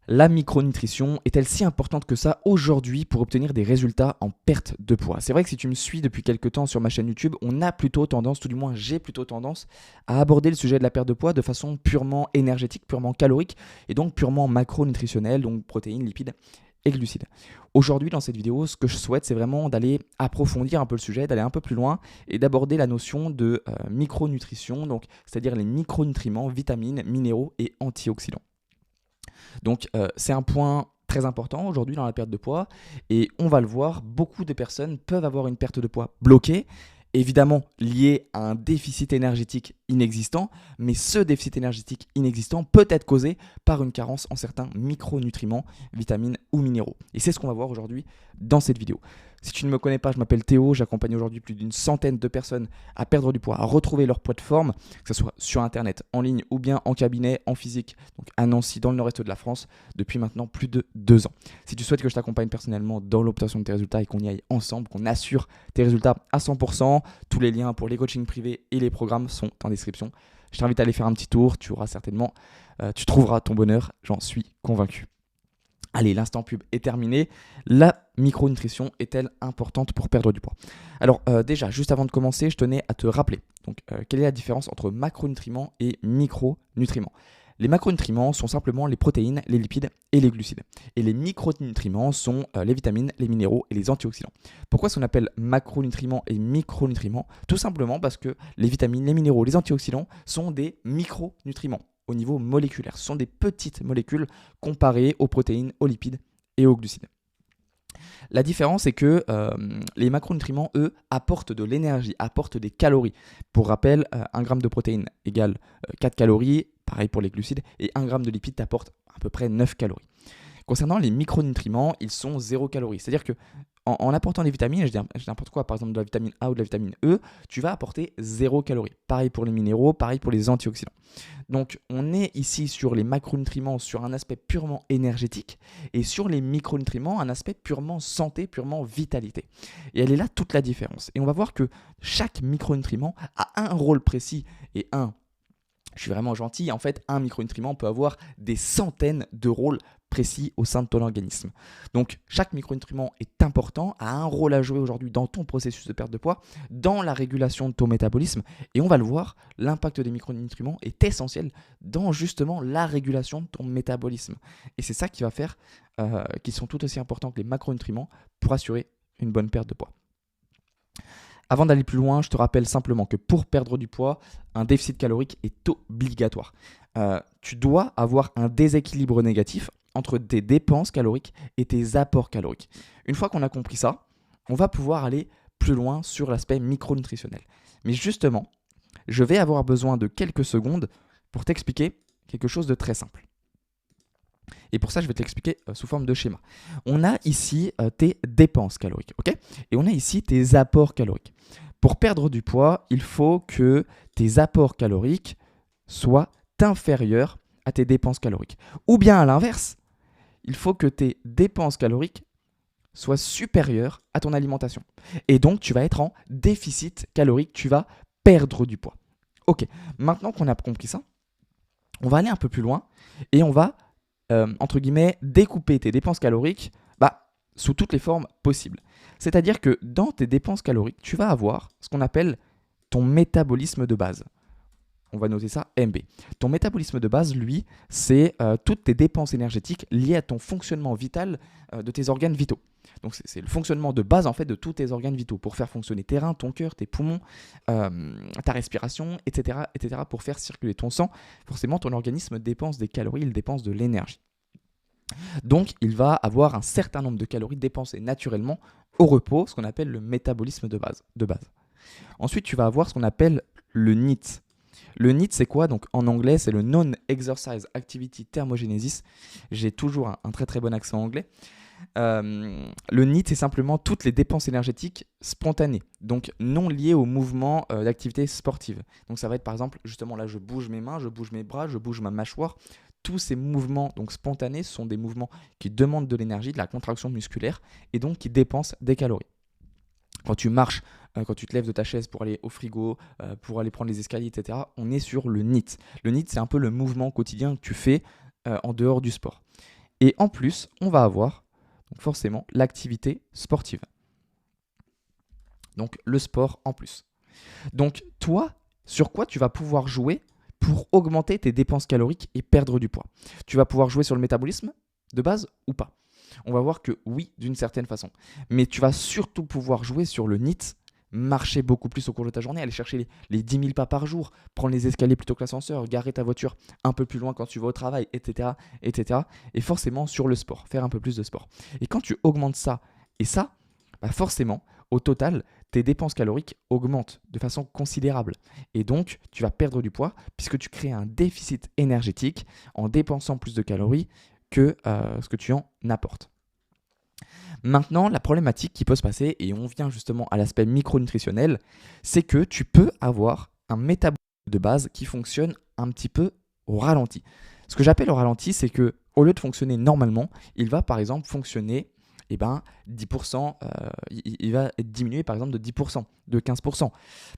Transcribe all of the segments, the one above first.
La micronutrition est-elle si importante que ça aujourd'hui pour obtenir des résultats en perte de poids? C'est vrai que si tu me suis depuis quelques temps sur ma chaîne YouTube, on a plutôt tendance, tout du moins j'ai plutôt tendance, à aborder le sujet de la perte de poids de façon purement énergétique, purement calorique et donc purement macronutritionnelle, donc protéines, lipides et glucides. Aujourd'hui, dans cette vidéo, ce que je souhaite, c'est vraiment d'aller approfondir un peu le sujet, d'aller un peu plus loin et d'aborder la notion de micronutrition, donc c'est-à-dire les micronutriments, vitamines, minéraux et antioxydants. Donc c'est un point très important aujourd'hui dans la perte de poids et on va le voir, beaucoup de personnes peuvent avoir une perte de poids bloquée, évidemment liée à un déficit énergétique inexistant, mais ce déficit énergétique inexistant peut être causé par une carence en certains micronutriments, vitamines ou minéraux. Et c'est ce qu'on va voir aujourd'hui dans cette vidéo. Si tu ne me connais pas, je m'appelle Théo, j'accompagne aujourd'hui plus d'une centaine de personnes à perdre du poids, à retrouver leur poids de forme, que ce soit sur internet, en ligne ou bien en cabinet, en physique, donc à Nancy, dans le nord-est de la France, depuis maintenant plus de 2 ans. Si tu souhaites que je t'accompagne personnellement dans l'obtention de tes résultats et qu'on y aille ensemble, qu'on assure tes résultats à 100%, tous les liens pour les coachings privés et les programmes sont en description. Je t'invite à aller faire un petit tour, tu trouveras ton bonheur, j'en suis convaincu. Allez, l'instant pub est terminé. La micronutrition est-elle importante pour perdre du poids? Alors déjà, juste avant de commencer, je tenais à te rappeler quelle est la différence entre macronutriments et micronutriments. Les macronutriments sont simplement les protéines, les lipides et les glucides. Et les micronutriments sont les vitamines, les minéraux et les antioxydants. Pourquoi est-ce qu'on appelle macronutriments et micronutriments? Tout simplement parce que les vitamines, les minéraux, les antioxydants sont des micronutriments au niveau moléculaire. Ce sont des petites molécules comparées aux protéines, aux lipides et aux glucides. La différence est que les macronutriments, eux, apportent de l'énergie, apportent des calories. Pour rappel, 1 gramme de protéines égale 4 calories, pareil pour les glucides, et 1 gramme de lipides t'apporte à peu près 9 calories. Concernant les micronutriments, ils sont 0 calories. C'est-à-dire que en apportant des vitamines, je dis n'importe quoi, par exemple de la vitamine A ou de la vitamine E, tu vas apporter 0 calories. Pareil pour les minéraux, pareil pour les antioxydants. Donc on est ici sur les macronutriments sur un aspect purement énergétique et sur les micronutriments un aspect purement santé, purement vitalité. Et elle est là toute la différence. Et on va voir que chaque micronutriment a un rôle précis et je suis vraiment gentil, en fait un micronutriment peut avoir des centaines de rôles précis au sein de ton organisme. Donc chaque micronutriment est important, a un rôle à jouer aujourd'hui dans ton processus de perte de poids, dans la régulation de ton métabolisme, et on va le voir, l'impact des micronutriments est essentiel dans justement la régulation de ton métabolisme. Et c'est ça qui va faire qu'ils sont tout aussi importants que les macronutriments pour assurer une bonne perte de poids. Avant d'aller plus loin, je te rappelle simplement que pour perdre du poids, un déficit calorique est obligatoire. Tu dois avoir un déséquilibre négatif entre tes dépenses caloriques et tes apports caloriques. Une fois qu'on a compris ça, on va pouvoir aller plus loin sur l'aspect micronutritionnel. Mais justement, je vais avoir besoin de quelques secondes pour t'expliquer quelque chose de très simple. Et pour ça, je vais t'expliquer sous forme de schéma. On a ici tes dépenses caloriques, ok? Et on a ici tes apports caloriques. Pour perdre du poids, il faut que tes apports caloriques soient inférieurs à tes dépenses caloriques. Ou bien à l'inverse, il faut que tes dépenses caloriques soient supérieures à ton alimentation. Et donc, tu vas être en déficit calorique, tu vas perdre du poids. Ok, maintenant qu'on a compris ça, on va aller un peu plus loin et on va entre guillemets, découper tes dépenses caloriques sous toutes les formes possibles. C'est-à-dire que dans tes dépenses caloriques, tu vas avoir ce qu'on appelle ton métabolisme de base. On va noter ça MB. Ton métabolisme de base, lui, c'est toutes tes dépenses énergétiques liées à ton fonctionnement vital de tes organes vitaux. Donc c'est le fonctionnement de base en fait de tous tes organes vitaux pour faire fonctionner tes reins, ton cœur, tes poumons, ta respiration, etc., etc. Pour faire circuler ton sang. Forcément, ton organisme dépense des calories, il dépense de l'énergie. Donc, il va avoir un certain nombre de calories dépensées naturellement au repos, ce qu'on appelle le métabolisme de base. Ensuite, tu vas avoir ce qu'on appelle le NEAT. Le NEAT, c'est quoi? Donc, en anglais, c'est le Non-Exercise Activity Thermogenesis. J'ai toujours un très très bon accent anglais. Le NEAT, c'est simplement toutes les dépenses énergétiques spontanées, donc non liées au mouvement d'activité sportive. Donc ça va être par exemple, justement là je bouge mes mains, je bouge mes bras, je bouge ma mâchoire. Tous ces mouvements donc spontanés sont des mouvements qui demandent de l'énergie, de la contraction musculaire et donc qui dépensent des calories. Quand tu marches, quand tu te lèves de ta chaise pour aller au frigo, pour aller prendre les escaliers, etc., on est sur le NEAT. Le NEAT, c'est un peu le mouvement quotidien que tu fais en dehors du sport. Et en plus, on va avoir donc forcément l'activité sportive. Donc le sport en plus. Donc toi, sur quoi tu vas pouvoir jouer pour augmenter tes dépenses caloriques et perdre du poids? Tu vas pouvoir jouer sur le métabolisme de base ou pas? On va voir que oui, d'une certaine façon. Mais tu vas surtout pouvoir jouer sur le NEAT, marcher beaucoup plus au cours de ta journée, aller chercher les 10 000 pas par jour, prendre les escaliers plutôt que l'ascenseur, garer ta voiture un peu plus loin quand tu vas au travail, etc., etc. Et forcément sur le sport, faire un peu plus de sport. Et quand tu augmentes ça et ça, bah forcément, au total, tes dépenses caloriques augmentent de façon considérable. Et donc, tu vas perdre du poids puisque tu crées un déficit énergétique en dépensant plus de calories que ce que tu en apportes. Maintenant, la problématique qui peut se passer, et on vient justement à l'aspect micronutritionnel, c'est que tu peux avoir un métabolisme de base qui fonctionne un petit peu au ralenti. Ce que j'appelle au ralenti, c'est que au lieu de fonctionner normalement, il va par exemple fonctionner 10%, il va être diminué par exemple de 10%, de 15%.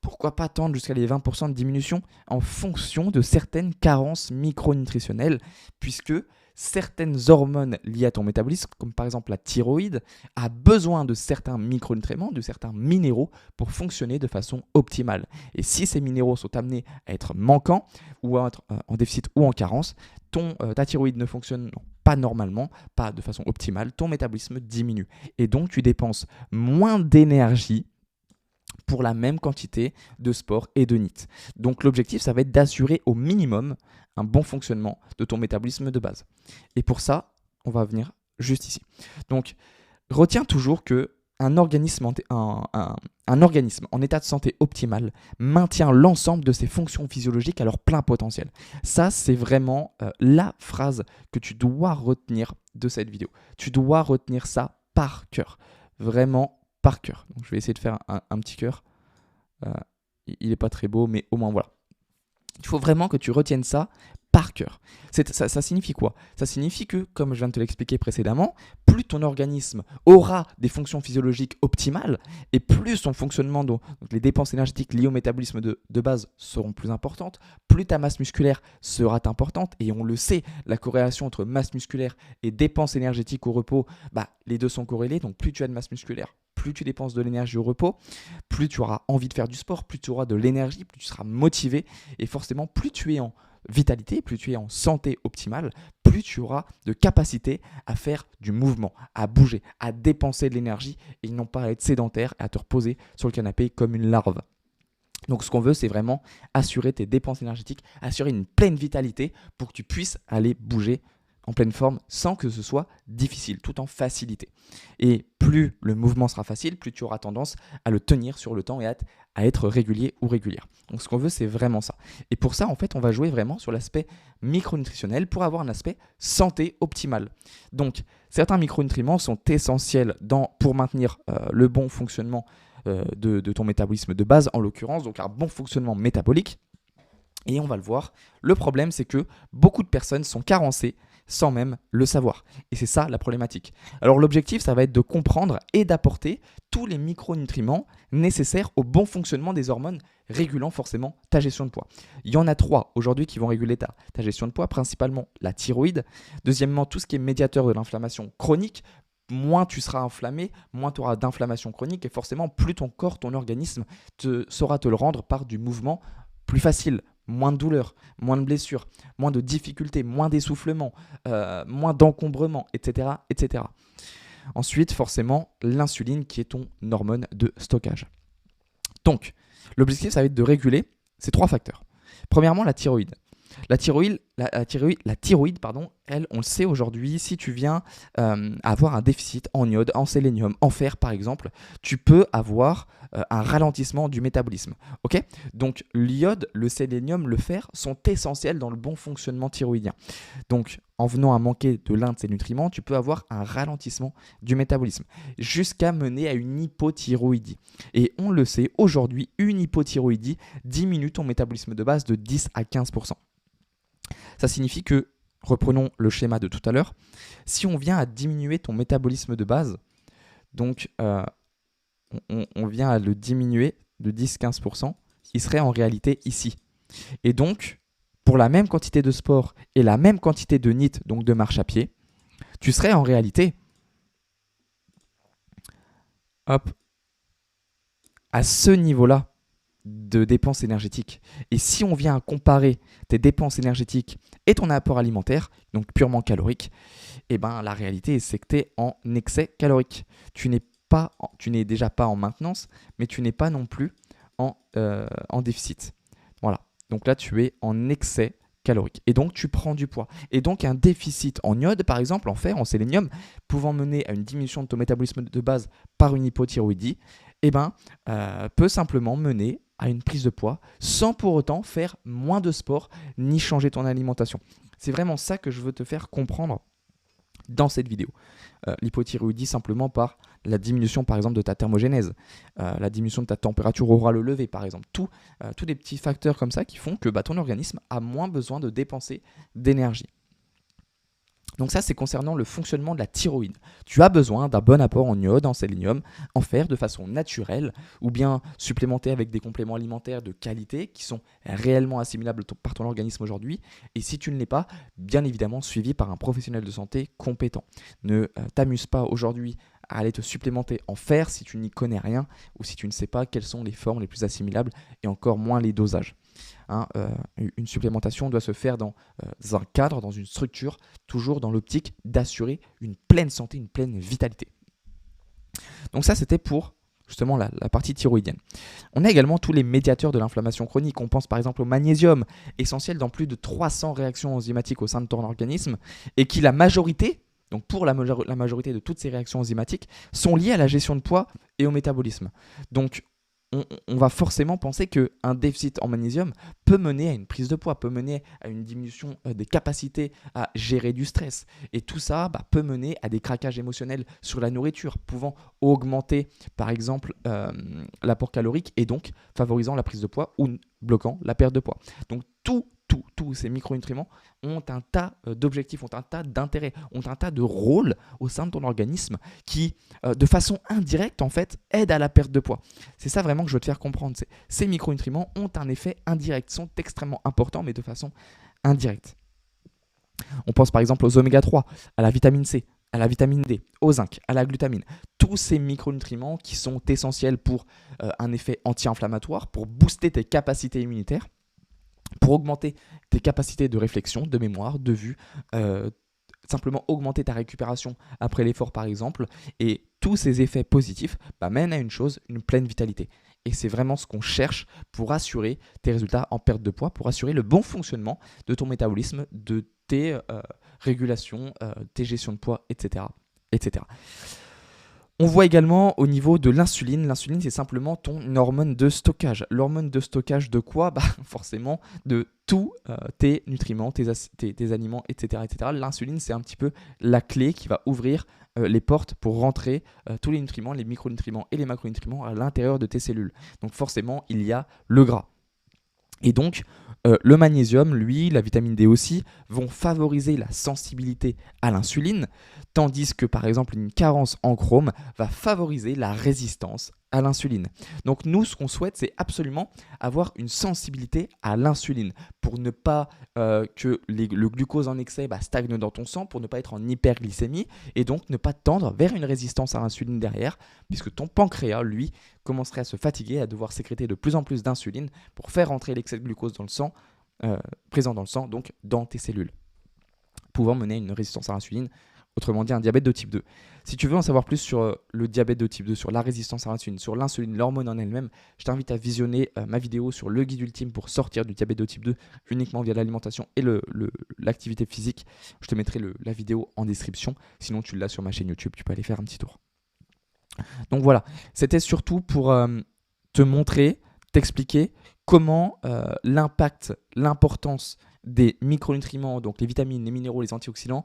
Pourquoi pas tendre jusqu'à les 20% de diminution en fonction de certaines carences micronutritionnelles, puisque certaines hormones liées à ton métabolisme, comme par exemple la thyroïde, a besoin de certains micronutriments, de certains minéraux pour fonctionner de façon optimale. Et si ces minéraux sont amenés à être manquants ou à être en déficit ou en carence, ta thyroïde ne fonctionne pas normalement, pas de façon optimale, ton métabolisme diminue. Et donc tu dépenses moins d'énergie pour la même quantité de sport et de NEAT. Donc l'objectif, ça va être d'assurer au minimum un bon fonctionnement de ton métabolisme de base. Et pour ça, on va venir juste ici. Donc retiens toujours que un organisme en état de santé optimal maintient l'ensemble de ses fonctions physiologiques à leur plein potentiel. Ça, c'est vraiment la phrase que tu dois retenir de cette vidéo. Tu dois retenir ça par cœur. Vraiment par cœur. Donc, je vais essayer de faire un petit cœur. Il n'est pas très beau, mais au moins voilà. Il faut vraiment que tu retiennes ça par cœur. Ça signifie quoi? Ça signifie que, comme je viens de te l'expliquer précédemment, plus ton organisme aura des fonctions physiologiques optimales et plus son fonctionnement, donc les dépenses énergétiques liées au métabolisme de base seront plus importantes, plus ta masse musculaire sera importante. Et on le sait, la corrélation entre masse musculaire et dépenses énergétiques au repos, les deux sont corrélés. Donc plus tu as de masse musculaire, plus tu dépenses de l'énergie au repos, plus tu auras envie de faire du sport, plus tu auras de l'énergie, plus tu seras motivé. Et forcément, plus tu es en vitalité, plus tu es en santé optimale, plus tu auras de capacité à faire du mouvement, à bouger, à dépenser de l'énergie et non pas à être sédentaire et à te reposer sur le canapé comme une larve. Donc ce qu'on veut, c'est vraiment assurer tes dépenses énergétiques, assurer une pleine vitalité pour que tu puisses aller bouger en pleine forme sans que ce soit difficile, tout en facilité. Et plus le mouvement sera facile, plus tu auras tendance à le tenir sur le temps et à être régulier ou régulière. Donc ce qu'on veut, c'est vraiment ça. Et pour ça, en fait, on va jouer vraiment sur l'aspect micronutritionnel pour avoir un aspect santé optimale. Donc certains micronutriments sont essentiels pour maintenir le bon fonctionnement de ton métabolisme de base, en l'occurrence, donc un bon fonctionnement métabolique. Et on va le voir, le problème, c'est que beaucoup de personnes sont carencées sans même le savoir. Et c'est ça la problématique. Alors l'objectif, ça va être de comprendre et d'apporter tous les micronutriments nécessaires au bon fonctionnement des hormones régulant forcément ta gestion de poids. Il y en a 3 aujourd'hui qui vont réguler ta gestion de poids, principalement la thyroïde. Deuxièmement, tout ce qui est médiateur de l'inflammation chronique. Moins tu seras inflammé, moins tu auras d'inflammation chronique et forcément plus ton corps, ton organisme saura te le rendre par du mouvement plus facile, moins de douleur, moins de blessures, moins de difficultés, moins d'essoufflement, moins d'encombrement, etc., etc. Ensuite, forcément, l'insuline qui est ton hormone de stockage. Donc, l'objectif, ça va être de réguler ces 3 facteurs. Premièrement, la thyroïde. La thyroïde, elle, on le sait aujourd'hui, si tu viens avoir un déficit en iode, en sélénium, en fer par exemple, tu peux avoir un ralentissement du métabolisme. Okay, donc l'iode, le sélénium, le fer sont essentiels dans le bon fonctionnement thyroïdien. Donc en venant à manquer de l'un de ces nutriments, tu peux avoir un ralentissement du métabolisme jusqu'à mener à une hypothyroïdie. Et on le sait, aujourd'hui, une hypothyroïdie diminue ton métabolisme de base de 10 à 15%. Ça signifie que, reprenons le schéma de tout à l'heure, si on vient à diminuer ton métabolisme de base, donc on vient à le diminuer de 10-15%, il serait en réalité ici. Et donc, pour la même quantité de sport et la même quantité de NEAT, donc de marche à pied, tu serais en réalité à ce niveau-là de dépenses énergétiques. Et si on vient comparer tes dépenses énergétiques et ton apport alimentaire, donc purement calorique, eh ben, la réalité, c'est que tu es en excès calorique. Tu n'es déjà pas en maintenance, mais tu n'es pas non plus en déficit. Voilà. Donc là, tu es en excès calorique. Et donc, tu prends du poids. Et donc, un déficit en iode, par exemple, en fer, en sélénium, pouvant mener à une diminution de ton métabolisme de base par une hypothyroïdie, eh ben, peut simplement mener à une prise de poids sans pour autant faire moins de sport ni changer ton alimentation. C'est vraiment ça que je veux te faire comprendre dans cette vidéo. L'hypothyroïdie simplement par la diminution par exemple de ta thermogénèse, la diminution de ta température orale au lever par exemple, tous des petits facteurs comme ça qui font que ton organisme a moins besoin de dépenser d'énergie. Donc ça, c'est concernant le fonctionnement de la thyroïde. Tu as besoin d'un bon apport en iode, en sélénium, en fer de façon naturelle ou bien supplémenté avec des compléments alimentaires de qualité qui sont réellement assimilables par ton organisme aujourd'hui. Et si tu ne l'es pas, bien évidemment suivi par un professionnel de santé compétent. Ne t'amuse pas aujourd'hui à aller te supplémenter en fer si tu n'y connais rien ou si tu ne sais pas quelles sont les formes les plus assimilables et encore moins les dosages. Une supplémentation doit se faire dans un cadre, dans une structure, toujours dans l'optique d'assurer une pleine santé, une pleine vitalité. Donc ça, c'était pour justement la partie thyroïdienne. On a également tous les médiateurs de l'inflammation chronique. On pense par exemple au magnésium, essentiel dans plus de 300 réactions enzymatiques au sein de ton organisme, et qui la majorité, donc pour la majorité de toutes ces réactions enzymatiques, sont liées à la gestion de poids et au métabolisme. Donc on va forcément penser qu'un déficit en magnésium peut mener à une prise de poids, peut mener à une diminution des capacités à gérer du stress. Et tout ça peut mener à des craquages émotionnels sur la nourriture, pouvant augmenter par exemple l'apport calorique et donc favorisant la prise de poids ou bloquant la perte de poids. Donc tous ces micronutriments ont un tas d'objectifs, ont un tas d'intérêts, ont un tas de rôles au sein de ton organisme qui, de façon indirecte, en fait, aident à la perte de poids. C'est ça vraiment que je veux te faire comprendre. Ces micronutriments ont un effet indirect, sont extrêmement importants, mais de façon indirecte. On pense par exemple aux oméga 3, à la vitamine C, à la vitamine D, au zinc, à la glutamine. Tous ces micronutriments qui sont essentiels pour un effet anti-inflammatoire, pour booster tes capacités immunitaires, pour augmenter tes capacités de réflexion, de mémoire, de vue, simplement augmenter ta récupération après l'effort par exemple. Et tous ces effets positifs mènent à une chose, une pleine vitalité. Et c'est vraiment ce qu'on cherche pour assurer tes résultats en perte de poids, pour assurer le bon fonctionnement de ton métabolisme, de tes régulations, tes gestions de poids, etc., etc. On voit également au niveau de l'insuline. L'insuline, c'est simplement ton hormone de stockage. L'hormone de stockage de quoi ? Forcément de tous tes nutriments, tes aliments, etc., etc. L'insuline, c'est un petit peu la clé qui va ouvrir les portes pour rentrer tous les nutriments, les micronutriments et les macronutriments à l'intérieur de tes cellules. Donc forcément, il y a le gras. Et donc, le magnésium, lui, la vitamine D aussi, vont favoriser la sensibilité à l'insuline, tandis que, par exemple, une carence en chrome va favoriser la résistance à l'insuline. Donc, nous, ce qu'on souhaite, c'est absolument avoir une sensibilité à l'insuline pour ne pas que le glucose en excès stagne dans ton sang, pour ne pas être en hyperglycémie et donc ne pas tendre vers une résistance à l'insuline derrière, puisque ton pancréas, lui, commencerait à se fatiguer, à devoir sécréter de plus en plus d'insuline pour faire entrer l'excès de glucose dans le sang, présent dans le sang, donc dans tes cellules, pouvant mener à une résistance à l'insuline, autrement dit un diabète de type 2. Si tu veux en savoir plus sur le diabète de type 2, sur la résistance à l'insuline, sur l'insuline, l'hormone en elle-même, je t'invite à visionner ma vidéo sur le guide ultime pour sortir du diabète de type 2 uniquement via l'alimentation et l'activité physique. Je te mettrai la vidéo en description, sinon tu l'as sur ma chaîne YouTube, tu peux aller faire un petit tour. Donc voilà, c'était surtout pour te montrer, t'expliquer comment l'impact, l'importance des micronutriments, donc les vitamines, les minéraux, les antioxydants,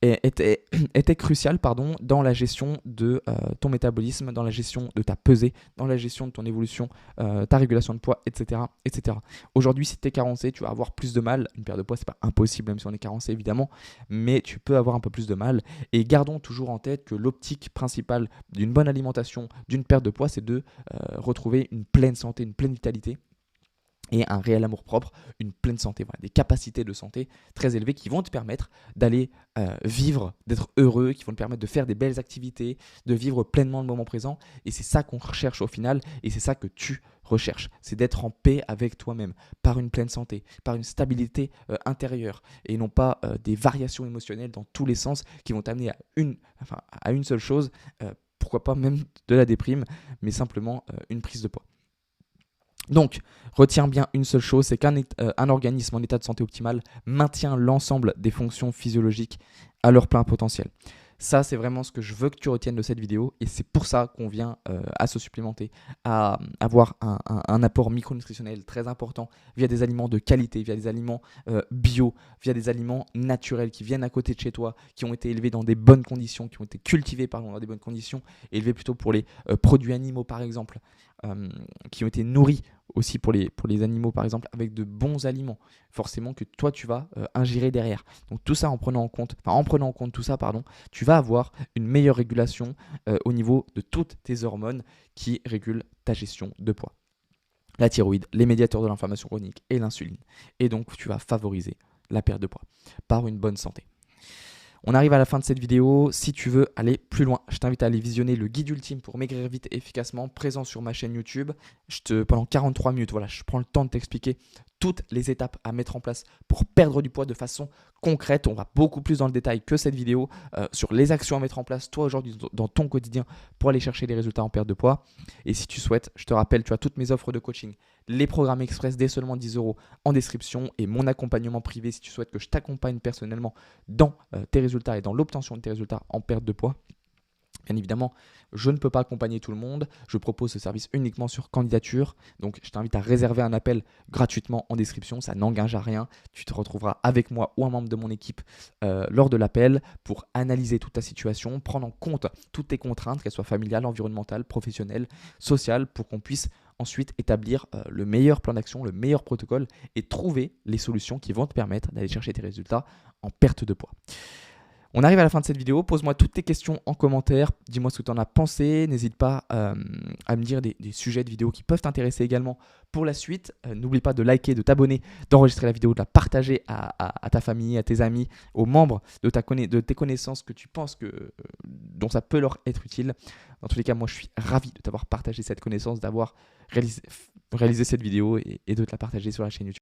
était crucial dans la gestion de ton métabolisme, dans la gestion de ta pesée, dans la gestion de ton évolution, ta régulation de poids, etc. etc. Aujourd'hui, si tu es carencé, tu vas avoir plus de mal. Une perte de poids, c'est pas impossible, même si on est carencé évidemment, mais tu peux avoir un peu plus de mal. Et gardons toujours en tête que l'optique principale d'une bonne alimentation, d'une perte de poids, c'est de retrouver une pleine santé, une pleine vitalité. et un réel amour-propre, une pleine santé, voilà, des capacités de santé très élevées qui vont te permettre d'aller vivre, d'être heureux, qui vont te permettre de faire des belles activités, de vivre pleinement le moment présent. Et c'est ça qu'on recherche au final, et c'est ça que tu recherches. C'est d'être en paix avec toi-même, par une pleine santé, par une stabilité intérieure, et non pas des variations émotionnelles dans tous les sens qui vont t'amener à une seule chose, pourquoi pas même de la déprime, mais simplement une prise de poids. Donc, retiens bien une seule chose, c'est qu'un organisme en état de santé optimale maintient l'ensemble des fonctions physiologiques à leur plein potentiel. Ça, c'est vraiment ce que je veux que tu retiennes de cette vidéo, et c'est pour ça qu'on vient à se supplémenter, à avoir un apport micronutritionnel très important via des aliments de qualité, via des aliments bio, via des aliments naturels qui viennent à côté de chez toi, qui ont été élevés dans des bonnes conditions, qui ont été cultivés dans des bonnes conditions, élevés plutôt pour les produits animaux par exemple, qui ont été nourris aussi pour les animaux par exemple, avec de bons aliments, forcément que toi tu vas ingérer derrière. Donc tout ça en prenant en compte tout ça, tu vas avoir une meilleure régulation au niveau de toutes tes hormones qui régulent ta gestion de poids. La thyroïde, les médiateurs de l'inflammation chronique et l'insuline. Et donc tu vas favoriser la perte de poids par une bonne santé. On arrive à la fin de cette vidéo. Si tu veux aller plus loin, je t'invite à aller visionner le guide ultime pour maigrir vite et efficacement, présent sur ma chaîne YouTube. Pendant 43 minutes, voilà, je prends le temps de t'expliquer toutes les étapes à mettre en place pour perdre du poids de façon concrète. On va beaucoup plus dans le détail que cette vidéo sur les actions à mettre en place toi aujourd'hui dans ton quotidien pour aller chercher les résultats en perte de poids. Et si tu souhaites, je te rappelle, tu as toutes mes offres de coaching, les programmes express dès seulement 10 € en description et mon accompagnement privé si tu souhaites que je t'accompagne personnellement dans tes résultats et dans l'obtention de tes résultats en perte de poids. Bien évidemment, je ne peux pas accompagner tout le monde. Je propose ce service uniquement sur candidature. Donc, je t'invite à réserver un appel gratuitement en description. Ça n'engage à rien. Tu te retrouveras avec moi ou un membre de mon équipe lors de l'appel pour analyser toute ta situation, prendre en compte toutes tes contraintes, qu'elles soient familiales, environnementales, professionnelles, sociales, pour qu'on puisse ensuite établir le meilleur plan d'action, le meilleur protocole et trouver les solutions qui vont te permettre d'aller chercher tes résultats en perte de poids. On arrive à la fin de cette vidéo, pose-moi toutes tes questions en commentaire, dis-moi ce que tu en as pensé, n'hésite pas à me dire des sujets de vidéos qui peuvent t'intéresser également pour la suite. N'oublie pas de liker, de t'abonner, d'enregistrer la vidéo, de la partager à ta famille, à tes amis, aux membres de tes connaissances que tu penses dont ça peut leur être utile. Dans tous les cas, moi je suis ravi de t'avoir partagé cette connaissance, d'avoir réalisé cette vidéo et de te la partager sur la chaîne YouTube.